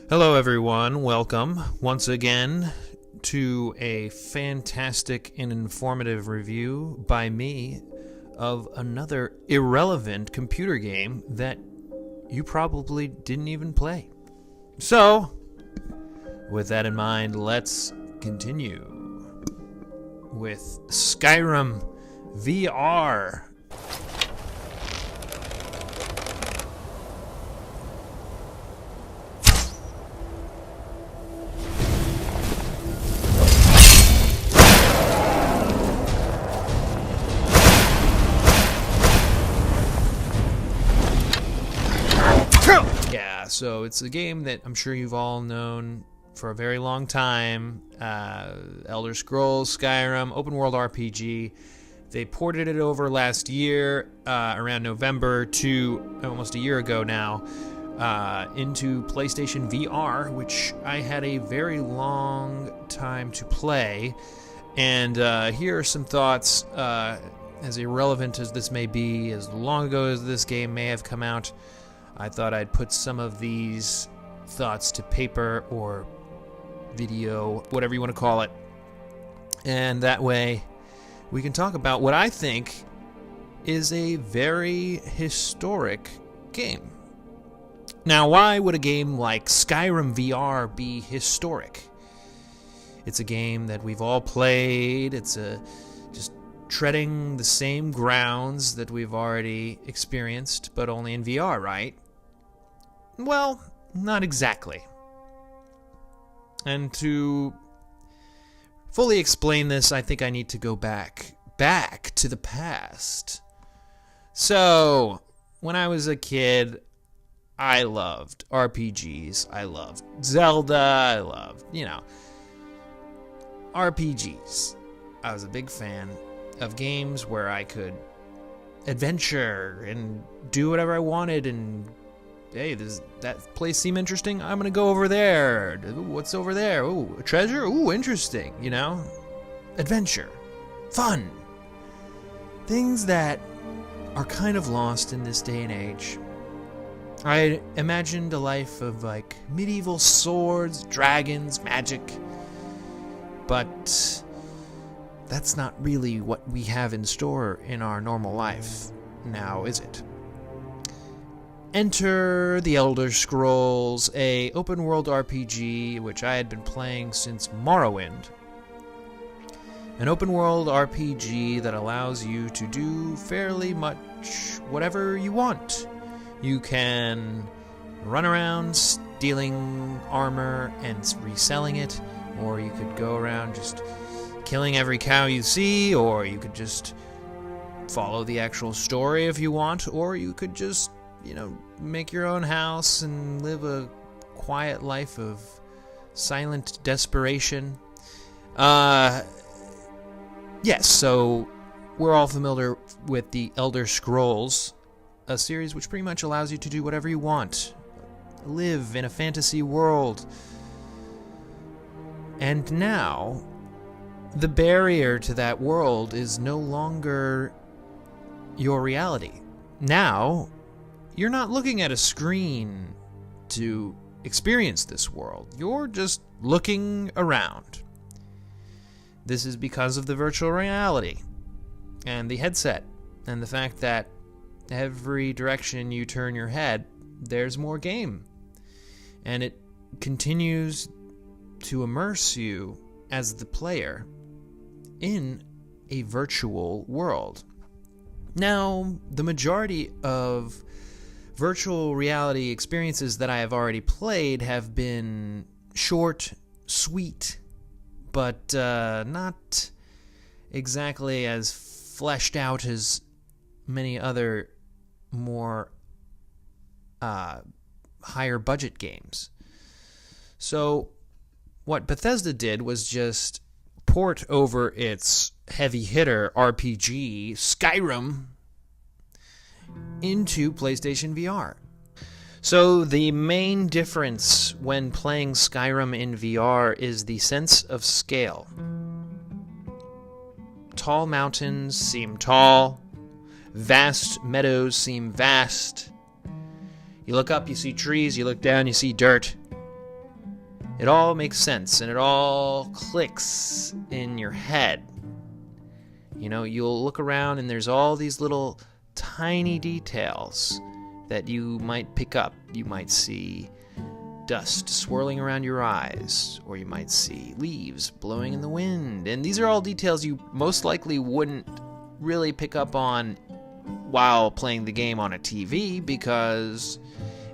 Hello, everyone. Welcome once again to a fantastic and informative review by me of another irrelevant computer game that you probably didn't even play. So, with that in mind, let's continue with Skyrim VR. Yeah, so it's a game that I'm sure you've all known for a very long time. Elder Scrolls, Skyrim, open world RPG. They ported it over last year, around November to almost a year ago now, into PlayStation VR, which I had a very long time to play. And here are some thoughts, as irrelevant as this may be, as long ago as this game may have come out. I thought I'd put some of these thoughts to paper or video, whatever you want to call it. And that way we can talk about what I think is a very historic game. Now, why would a game like Skyrim VR be historic? It's a game that we've all played. It's just treading the same grounds that we've already experienced, but only in VR, right? Well, not exactly. And to fully explain this, I think I need to go back to the past. So, when I was a kid, I loved RPGs. I loved Zelda. I loved, RPGs. I was a big fan of games where I could adventure and do whatever I wanted, and hey, that place seemed interesting, I'm gonna go over there. Ooh, what's over there? Ooh, a treasure? Ooh, interesting, Adventure. Fun. Things that are kind of lost in this day and age. I imagined a life of, medieval swords, dragons, magic, but that's not really what we have in store in our normal life now, is it? Enter The Elder Scrolls, a open-world RPG which I had been playing since Morrowind. An open-world RPG that allows you to do fairly much whatever you want. You can run around stealing armor and reselling it, or you could go around just killing every cow you see, or you could just follow the actual story if you want, or you could just make your own house and live a quiet life of silent desperation. Yes, so we're all familiar with the Elder Scrolls, a series which pretty much allows you to do whatever you want. Live in a fantasy world. And now, the barrier to that world is no longer your reality. Now, you're not looking at a screen to experience this world. You're just looking around. This is because of the virtual reality and the headset and the fact that every direction you turn your head, there's more game. And it continues to immerse you as the player in a virtual world. Now, the majority of virtual reality experiences that I have already played have been short, sweet, but not exactly as fleshed out as many other more higher budget games. So what Bethesda did was just port over its heavy hitter RPG, Skyrim, into PlayStation VR. So the main difference when playing Skyrim in VR is the sense of scale. Tall mountains seem tall, vast meadows seem vast. You look up, you see trees, you look down, you see dirt. it all makes sense and it all clicks in your head. You know, you'll look around and there's all these little tiny details that you might pick up. You might see dust swirling around your eyes, or you might see leaves blowing in the wind. And these are all details you most likely wouldn't really pick up on while playing the game on a TV, because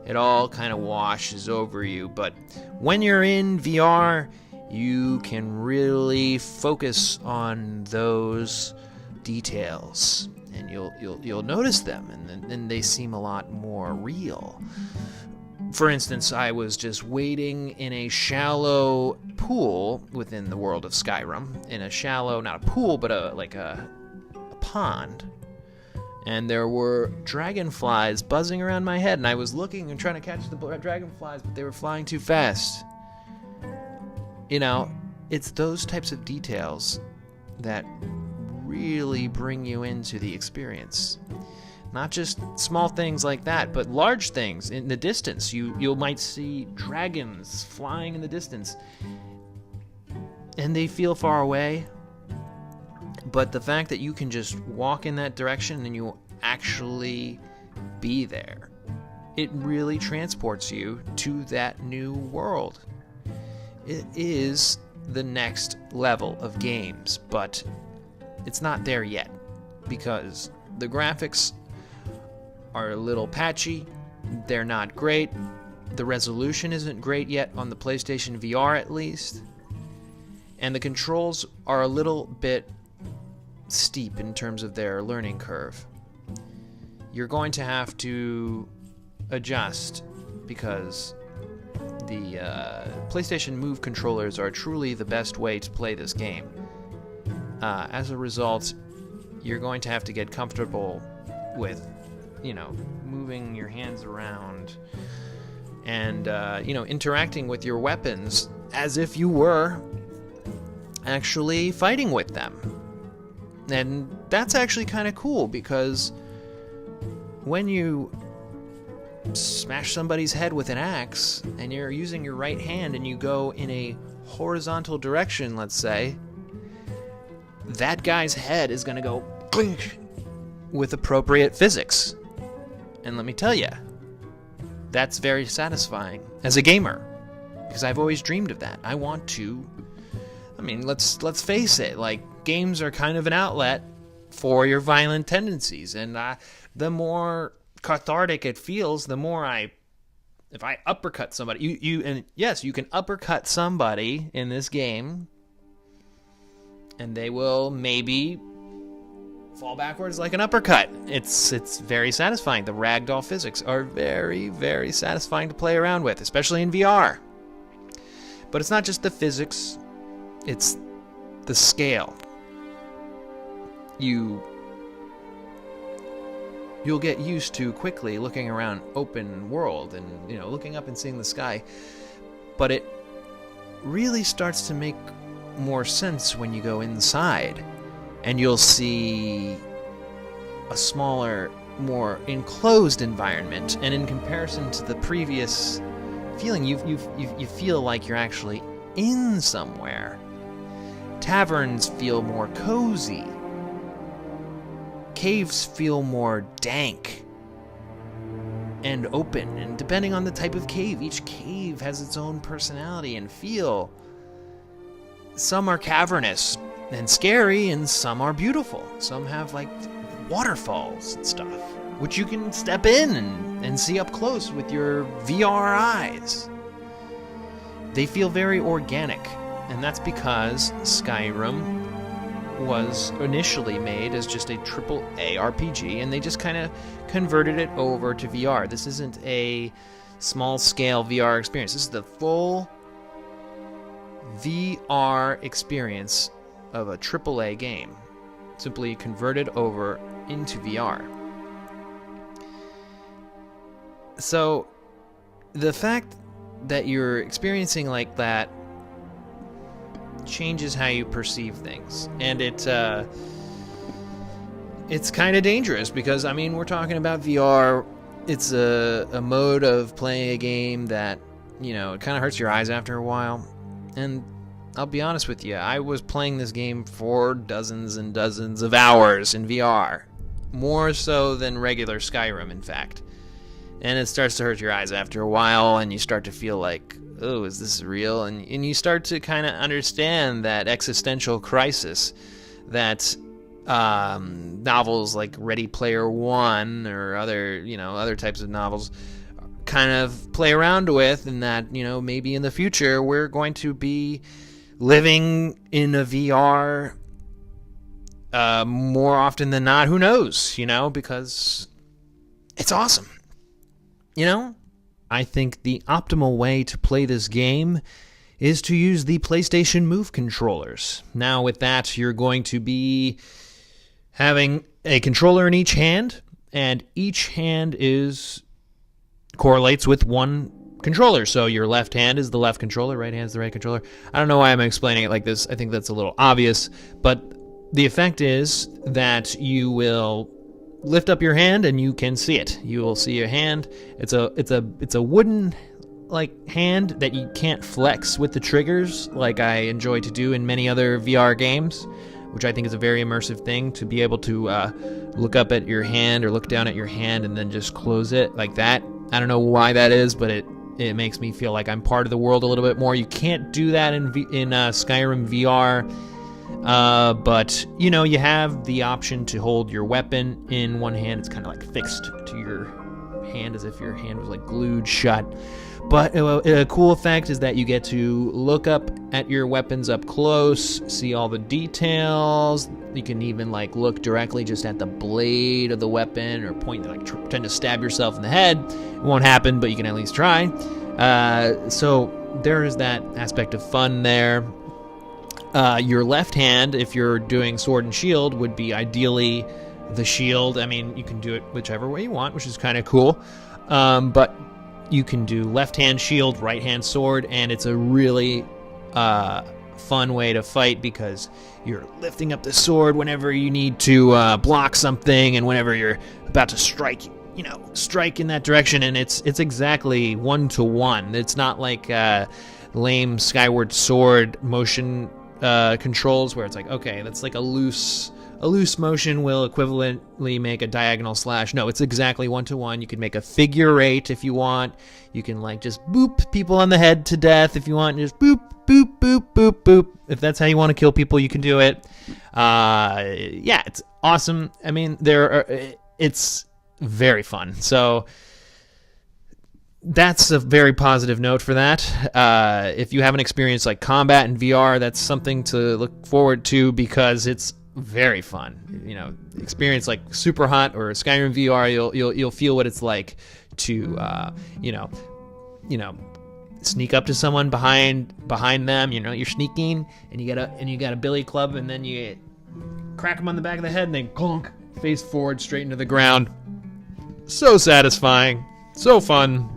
it all kind of washes over you. But when you're in VR, you can really focus on those details, and you'll notice them, and then they seem a lot more real. For instance, I was just wading in a shallow pool within the world of Skyrim. In a shallow, not a pool, but a pond. And there were dragonflies buzzing around my head, and I was looking and trying to catch the dragonflies, but they were flying too fast. You know, it's those types of details that really bring you into the experience. Not just small things like that, but large things in the distance. You might see dragons flying in the distance, and they feel far away. But the fact that you can just walk in that direction and you actually be there, it really transports you to that new world. It is the next level of games, but it's not there yet, because the graphics are a little patchy, they're not great, the resolution isn't great yet on the PlayStation VR at least, and the controls are a little bit steep in terms of their learning curve. You're going to have to adjust, because the PlayStation Move controllers are truly the best way to play this game. As a result, you're going to have to get comfortable with, you know, moving your hands around and, you know, interacting with your weapons as if you were actually fighting with them. And that's actually kind of cool, because when you smash somebody's head with an axe and you're using your right hand and you go in a horizontal direction, let's say, that guy's head is going to go clink with appropriate physics. And let me tell you, that's very satisfying as a gamer, because I've always dreamed of that. I want to, I mean, let's face it, like, games are kind of an outlet for your violent tendencies, and the more cathartic it feels, the more if I uppercut somebody, and yes, you can uppercut somebody in this game, and they will maybe fall backwards like an uppercut. It's very satisfying. The ragdoll physics are very, very satisfying to play around with, especially in VR. But it's not just the physics, it's the scale. You'll get used to quickly looking around open world and, you know, looking up and seeing the sky. But it really starts to make more sense when you go inside, and you'll see a smaller, more enclosed environment. And in comparison to the previous feeling, you feel like you're actually in somewhere. Taverns feel more cozy. Caves feel more dank and open, and depending on the type of cave, each cave has its own personality and feel. Some are cavernous and scary, and some are beautiful. Some have, like, waterfalls and stuff, which you can step in and see up close with your VR eyes. They feel very organic, and that's because Skyrim was initially made as just a AAA RPG, and they just kind of converted it over to VR. This isn't a small-scale VR experience. This is the full VR experience of a AAA game, simply converted over into VR. So the fact that you're experiencing like that changes how you perceive things, and it's kind of dangerous, because, I mean, we're talking about VR. It's a mode of playing a game that it kind of hurts your eyes after a while. And I'll be honest with you, I was playing this game for dozens and dozens of hours in VR. More so than regular Skyrim, in fact. And it starts to hurt your eyes after a while, and you start to feel like, oh, is this real? And you start to kind of understand that existential crisis that novels like Ready Player One or other types of novels kind of play around with, and that, maybe in the future we're going to be living in a VR more often than not. Who knows, because it's awesome. I think the optimal way to play this game is to use the PlayStation Move controllers. Now, with that, you're going to be having a controller in each hand, and each hand correlates with one controller. So your left hand is the left controller, right hand is the right controller. I don't know why I'm explaining it like this. I think that's a little obvious, but the effect is that you will lift up your hand and you can see it. You will see your hand. It's a wooden hand that you can't flex with the triggers like I enjoy to do in many other VR games, which I think is a very immersive thing, to be able to look up at your hand or look down at your hand and then just close it like that. I don't know why that is, but it makes me feel like I'm part of the world a little bit more. You can't do that in Skyrim VR. But you have the option to hold your weapon in one hand. It's kind of like fixed to your hand as if your hand was like glued shut. But a cool effect is that you get to look up at your weapons up close, see all the details. You can even look directly just at the blade of the weapon, or pretend to stab yourself in the head. It won't happen, but you can at least try. So there is that aspect of fun there. Your left hand, if you're doing sword and shield, would be ideally the shield. I mean, you can do it whichever way you want, which is kind of cool. But you can do left hand shield, right hand sword, and it's a really fun way to fight because you're lifting up the sword whenever you need to block something, and whenever you're about to strike, strike in that direction. And it's exactly 1-to-1. It's not like lame Skyward Sword motion controls where it's like, okay, that's like a loose motion will equivalently make a diagonal slash. No, it's exactly 1-to-1. You can make a figure eight if you want. You can just boop people on the head to death if you want. Just boop, boop, boop, boop, boop. If that's how you want to kill people, you can do it. Yeah, it's awesome. I mean, it's very fun. So that's a very positive note for that. If you haven't experienced combat in VR, that's something to look forward to because it's very fun. Experience Super Hot or Skyrim VR, you'll feel what it's like to sneak up to someone behind them. You're sneaking and you got a billy club, and then you crack them on the back of the head and then clunk, face forward straight into the ground. So satisfying, so fun.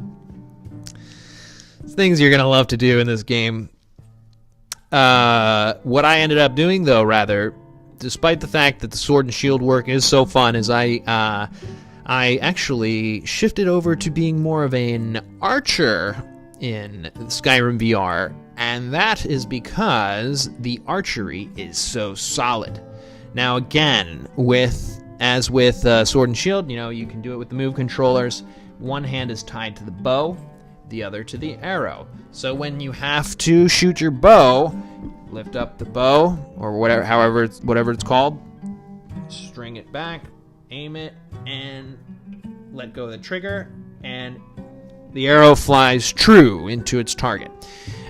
Things you're gonna love to do in this game. What I ended up doing, though, rather, despite the fact that the sword and shield work is so fun, is I actually shifted over to being more of an archer in Skyrim VR, and that is because the archery is so solid. Now, again, as with sword and shield, you can do it with the Move controllers. One hand is tied to the bow, the other to the arrow. So when you have to shoot your bow, lift up the bow or whatever it's called, string it back, aim it, and let go of the trigger, and the arrow flies true into its target.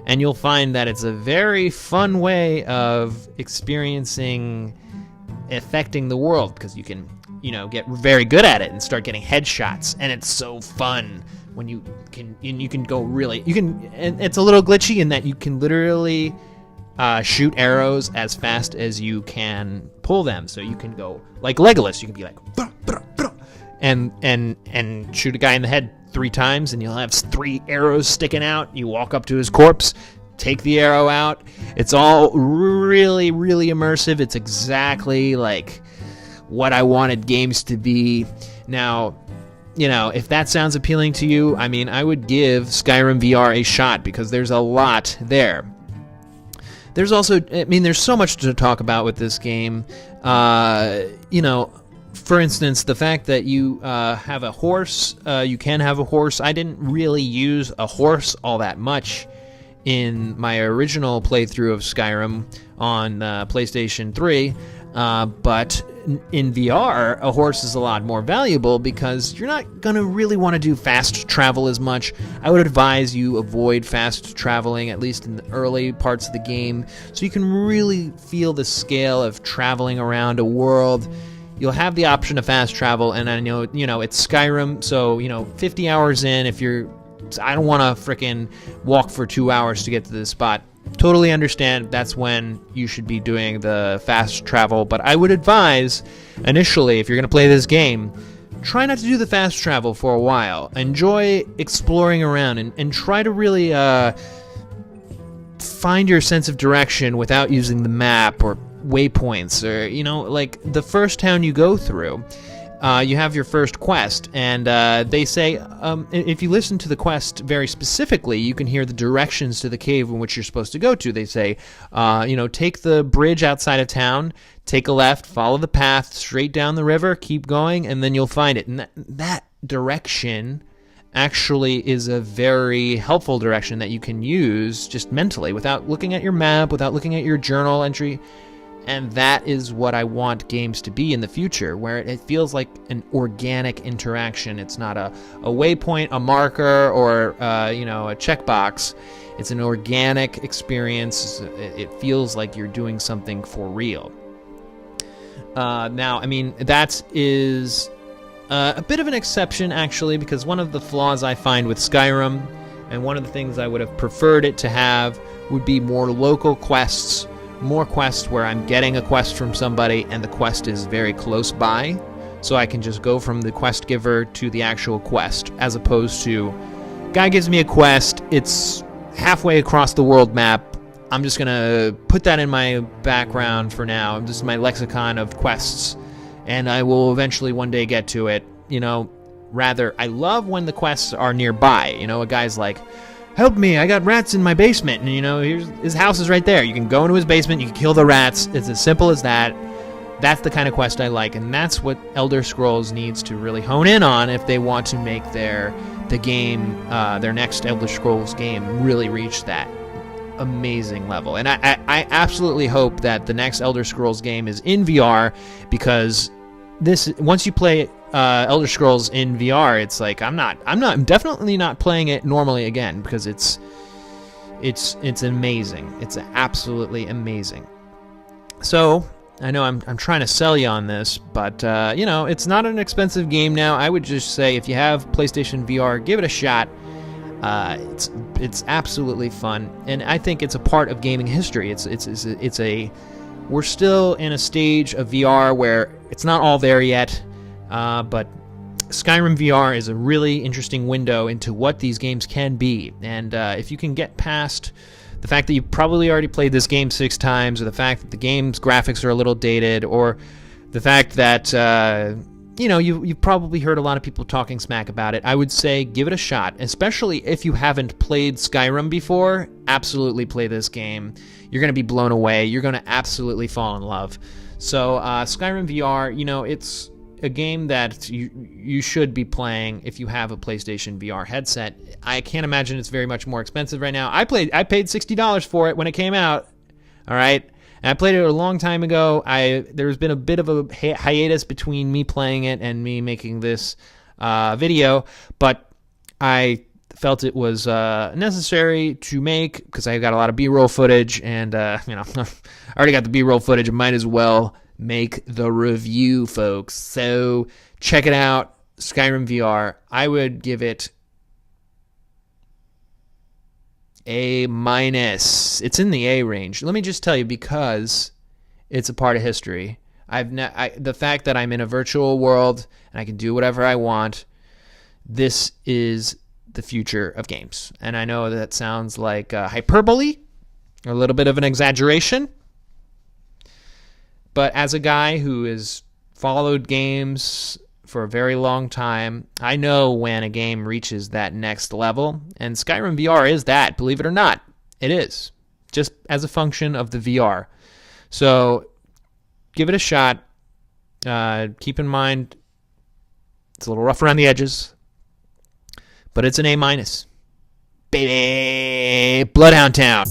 And you'll find that it's a very fun way of affecting the world, because you can, get very good at it and start getting headshots, and it's so fun when you can go really, and it's a little glitchy in that you can literally shoot arrows as fast as you can pull them. So you can go like Legolas. You can be like, bruh, bruh, bruh, and shoot a guy in the head 3 times, and you'll have 3 arrows sticking out. You walk up to his corpse, take the arrow out. It's all really, really immersive. It's exactly like what I wanted games to be. Now, if that sounds appealing to you, I mean, I would give Skyrim VR a shot because there's a lot there. There's also, there's so much to talk about with this game. For instance, the fact that you have a horse, you can have a horse. I didn't really use a horse all that much in my original playthrough of Skyrim on PlayStation 3, but in VR, a horse is a lot more valuable because you're not going to really want to do fast travel as much. I would advise you avoid fast traveling, at least in the early parts of the game, so you can really feel the scale of traveling around a world. You'll have the option of fast travel, and I know, it's Skyrim, so, 50 hours in, I don't want to frickin' walk for 2 hours to get to this spot. Totally understand that's when you should be doing the fast travel, but I would advise, initially, if you're going to play this game, try not to do the fast travel for a while. Enjoy exploring around and try to really find your sense of direction without using the map or waypoints, or like the first town you go through, you have your first quest, and they say if you listen to the quest very specifically, you can hear the directions to the cave in which you're supposed to go to. They say take the bridge outside of town, take a left, follow the path straight down the river, keep going, and then you'll find it. And that direction actually is a very helpful direction that you can use just mentally without looking at your map, without looking at your journal entry. And that is what I want games to be in the future, where it feels like an organic interaction. It's not a waypoint, a marker, or a checkbox. It's an organic experience. It feels like you're doing something for real. Now, that is a bit of an exception, actually, because one of the flaws I find with Skyrim, and one of the things I would have preferred it to have, would be more local quests. More quests where I'm getting a quest from somebody and the quest is very close by, so I can just go from the quest giver to the actual quest, as opposed to, guy gives me a quest, it's halfway across the world map, I'm just gonna put that in my background for now, this is my lexicon of quests, and I will eventually one day get to it. Rather, I love when the quests are nearby. A guy's like, help me, I got rats in my basement, and here's his house is right there. You can go into his basement, you can kill the rats. It's as simple as that. That's the kind of quest I like, and that's what Elder Scrolls needs to really hone in on if they want to make their next Elder Scrolls game really reach that amazing level. And I absolutely hope that the next Elder Scrolls game is in VR, because once you play Elder Scrolls in VR, it's like I'm definitely not playing it normally again, because it's amazing. It's absolutely amazing. So I know I'm trying to sell you on this, but it's not an expensive game now. I would just say if you have PlayStation VR, give it a shot. It's absolutely fun, and I think it's a part of gaming history. We're still in a stage of VR where it's not all there yet. But Skyrim VR is a really interesting window into what these games can be. And if you can get past the fact that you probably already played this game 6 times, or the fact that the game's graphics are a little dated, or the fact that, you've probably heard a lot of people talking smack about it, I would say give it a shot. Especially if you haven't played Skyrim before, absolutely play this game. You're going to be blown away. You're going to absolutely fall in love. So Skyrim VR, it's a game that you should be playing if you have a PlayStation VR headset. I can't imagine it's very much more expensive right now. I paid $60 for it when it came out. All right, and I played it a long time ago. There's been a bit of a hiatus between me playing it and me making this video, but I felt it was necessary to make because I got a lot of B-roll footage, and I already got the B-roll footage. I might as well make the review, folks. So check it out, Skyrim VR. I would give it A-. It's in the A range. Let me just tell you, because it's a part of history. The fact that I'm in a virtual world and I can do whatever I want, this is the future of games. And I know that sounds like hyperbole, or a little bit of an exaggeration. But as a guy who has followed games for a very long time. I know when a game reaches that next level, and Skyrim VR is that, believe it or not. It is, just as a function of the VR. So give it a shot. Keep in mind, it's a little rough around the edges, but it's an A-. Baby, Bloodhound Town.